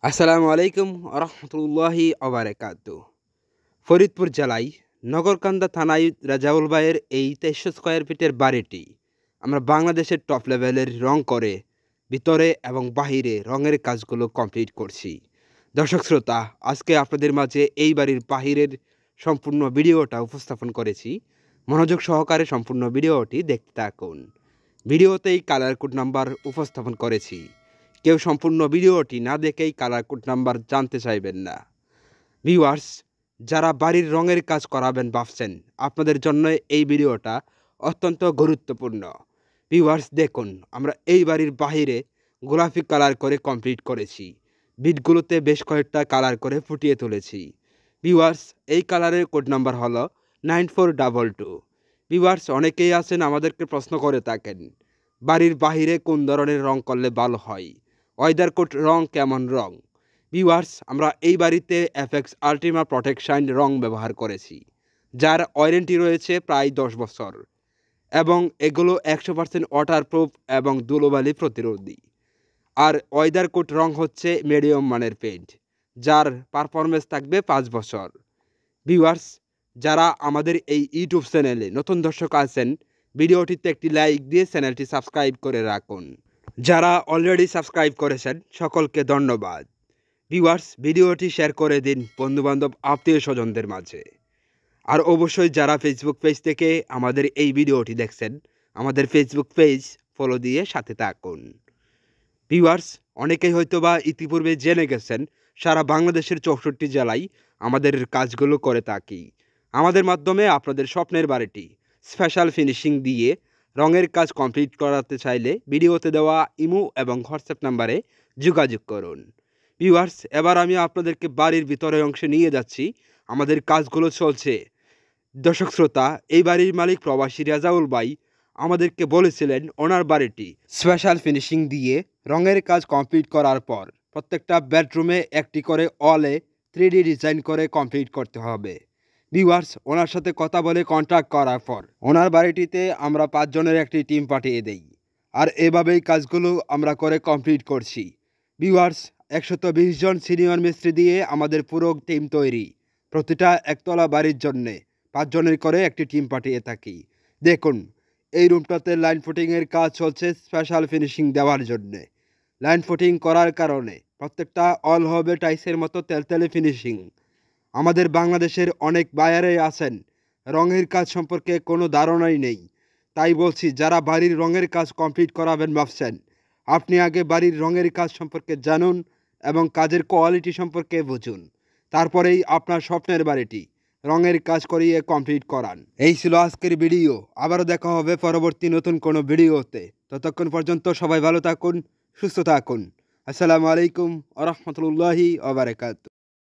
আসসালামু আলাইকুম রহমতুল্লাহি আবরাকাতু। ফরিদপুর জেলায় নগরকান্দা থানায় রাজাউল ভাইয়ের এই 2300 স্কোয়ার ফিটের বাড়িটি আমরা বাংলাদেশের টপ লেভেলের রং করে ভিতরে এবং বাহিরে রঙের কাজগুলো কমপ্লিট করছি। দর্শক শ্রোতা, আজকে আপনাদের মাঝে এই বাড়ির বাহিরের সম্পূর্ণ ভিডিওটা উপস্থাপন করেছি। মনোযোগ সহকারে সম্পূর্ণ ভিডিওটি দেখতে থাকুন। ভিডিওতেই কালার কোড নাম্বার উপস্থাপন করেছি। কেউ সম্পূর্ণ ভিডিওটি না দেখেই কালার কোড নাম্বার জানতে চাইবেন না। ভিউয়ার্স, যারা বাড়ির রঙের কাজ করাবেন ভাবছেন, আপনাদের জন্য এই ভিডিওটা অত্যন্ত গুরুত্বপূর্ণ। ভিউয়ার্স দেখুন, আমরা এই বাড়ির বাহিরে গোলাপি কালার করে কমপ্লিট করেছি। বিটগুলোতে বেশ কয়েকটা কালার করে ফুটিয়ে তুলেছি। ভিউয়ার্স, এই কালারের কোড নাম্বার হলো 9422। ভিউয়ার্স, অনেকেই আছেন আমাদেরকে প্রশ্ন করে থাকেন, বাড়ির বাহিরে কোন ধরনের রং করলে ভালো হয়, ওয়েদার কোড রং কেমন রং। ভিউয়ার্স, আমরা এই বাড়িতে এফএক্স আল্টিমা প্রটেকশন রং ব্যবহার করেছি, যার ওয়ারেন্টি রয়েছে প্রায় 10 বছর এবং এগুলো 100% ওয়াটারপ্রুফ এবং ধুলোবালি প্রতিরোধী। আর ওয়েদার কোড রং হচ্ছে মিডিয়াম মানের পেইন্ট, যার পারফরমেন্স থাকবে 5 বছর। ভিউয়ার্স, যারা আমাদের এই ইউটিউব চ্যানেলে নতুন দর্শক আছেন, ভিডিওটিতে একটি লাইক দিয়ে চ্যানেলটি সাবস্ক্রাইব করে রাখুন। যারা অলরেডি সাবস্ক্রাইব করেছেন সকলকে ধন্যবাদ। ভিউয়ার্স, ভিডিওটি শেয়ার করে দিন বন্ধুবান্ধব আত্মীয় স্বজনদের মাঝে। আর অবশ্যই যারা ফেসবুক পেজ থেকে আমাদের এই ভিডিওটি দেখছেন, আমাদের ফেসবুক পেজ ফলো দিয়ে সাথে থাকুন। ভিউয়ার্স, অনেকেই হয়তোবা ইতিপূর্বে জেনে গেছেন, সারা বাংলাদেশের 64 জেলায় আমাদের কাজগুলো করে থাকি। আমাদের মাধ্যমে আপনাদের স্বপ্নের বাড়িটি স্পেশাল ফিনিশিং দিয়ে রঙের কাজ কমপ্লিট করাতে চাইলে ভিডিওতে দেওয়া ইমো এবং হোয়াটসঅ্যাপ নাম্বারে যোগাযোগ করুন। ভিউয়ার্স, এবার আমি আপনাদেরকে বাড়ির ভিতরের অংশে নিয়ে যাচ্ছি। আমাদের কাজগুলো চলছে। দর্শক শ্রোতা, এই বাড়ির মালিক প্রবাসী রাজাউল ভাই আমাদেরকে বলেছিলেন ওনার বাড়িটি স্পেশাল ফিনিশিং দিয়ে রঙের কাজ কমপ্লিট করার পর প্রত্যেকটা বেডরুমে একটি করে ওয়ালে 3D ডিজাইন করে কমপ্লিট করতে হবে। ভিউয়ার্স, ওনার সাথে কথা বলে কন্ট্যাক্ট করার পর ওনার বাড়িটিতে আমরা 5 জনের একটি টিম পাঠিয়ে দেই। আর এভাবেই কাজগুলো আমরা করে কমপ্লিট করছি। ভিউয়ার্স, 120 জন সিনিয়র মিস্ত্রি দিয়ে আমাদের পুরো টিম তৈরি। প্রতিটা একতলা বাড়ির জন্যে 5 জনের করে একটি টিম পাঠিয়ে থাকি। দেখুন, এই রুমটাতে লাইন ফুটিংয়ের কাজ চলছে স্পেশাল ফিনিশিং দেওয়ার জন্যে। লাইন ফুটিং করার কারণে প্রত্যেকটা অল হবে টাইসের মতো তেলতেলে ফিনিশিং। আমাদের বাংলাদেশের অনেক বায়ারে আছেন, রঙের কাজ সম্পর্কে কোনো ধারণাই নেই। তাই বলছি, যারা বাড়ির রঙের কাজ কমপ্লিট করাবেন ভাবছেন, আপনি আগে বাড়ির রঙের কাজ সম্পর্কে জানুন এবং কাজের কোয়ালিটি সম্পর্কে বুঝুন। তারপরেই আপনার স্বপ্নের বাড়িটি রঙের কাজ করিয়ে কমপ্লিট করান। এই ছিল আজকের ভিডিও। আবারও দেখা হবে পরবর্তী নতুন কোনো ভিডিওতে। ততক্ষণ পর্যন্ত সবাই ভালো থাকুন, সুস্থ থাকুন। আসসালামু আলাইকুম ওয়া রাহমাতুল্লাহি ওয়া বারাকাতুহু।